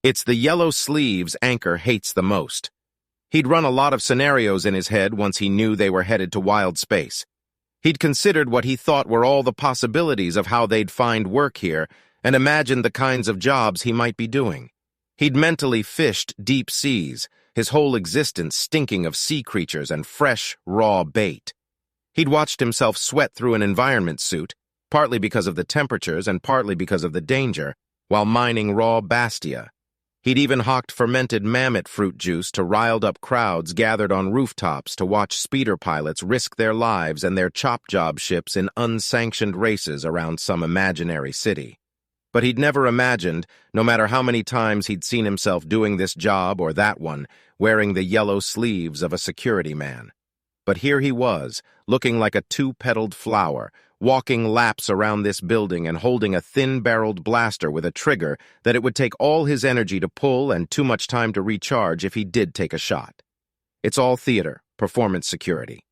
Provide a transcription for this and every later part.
It's the yellow sleeves Anchor hates the most. He'd run a lot of scenarios in his head once he knew they were headed to wild space. He'd considered what he thought were all the possibilities of how they'd find work here and imagined the kinds of jobs he might be doing. He'd mentally fished deep seas, his whole existence stinking of sea creatures and fresh, raw bait. He'd watched himself sweat through an environment suit, partly because of the temperatures and partly because of the danger, while mining raw bastia. He'd even hawked fermented mammoth fruit juice to riled-up crowds gathered on rooftops to watch speeder pilots risk their lives and their chop job ships in unsanctioned races around some imaginary city. But he'd never imagined, no matter how many times he'd seen himself doing this job or that one, wearing the yellow sleeves of a security man. But here he was, looking like a two-petaled flower, walking laps around this building and holding a thin-barreled blaster with a trigger that it would take all his energy to pull and too much time to recharge if he did take a shot. It's all theater, performance security.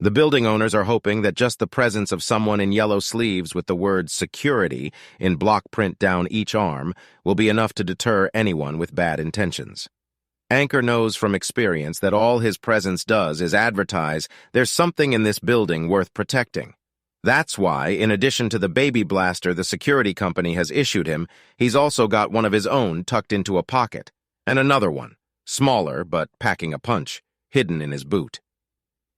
The building owners are hoping that just the presence of someone in yellow sleeves with the word security in block print down each arm will be enough to deter anyone with bad intentions. Anchor knows from experience that all his presence does is advertise there's something in this building worth protecting. That's why, in addition to the baby blaster the security company has issued him, he's also got one of his own tucked into a pocket, and another one, smaller but packing a punch, hidden in his boot.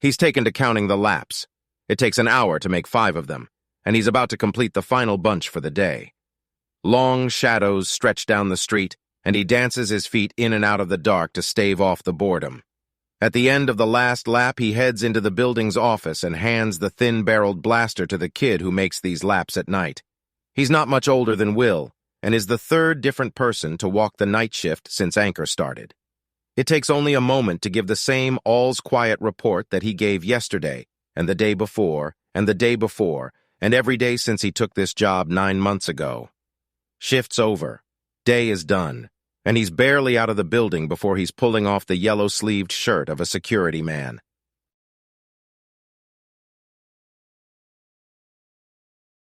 He's taken to counting the laps. It takes an hour to make 5 of them, and he's about to complete the final bunch for the day. Long shadows stretch down the street, and he dances his feet in and out of the dark to stave off the boredom. At the end of the last lap, he heads into the building's office and hands the thin-barreled blaster to the kid who makes these laps at night. He's not much older than Will, and is the 3rd different person to walk the night shift since Anchor started. It takes only a moment to give the same all's-quiet report that he gave yesterday, and the day before, and the day before, and every day since he took this job 9 months ago. Shift's over. Day is done. And he's barely out of the building before he's pulling off the yellow-sleeved shirt of a security man.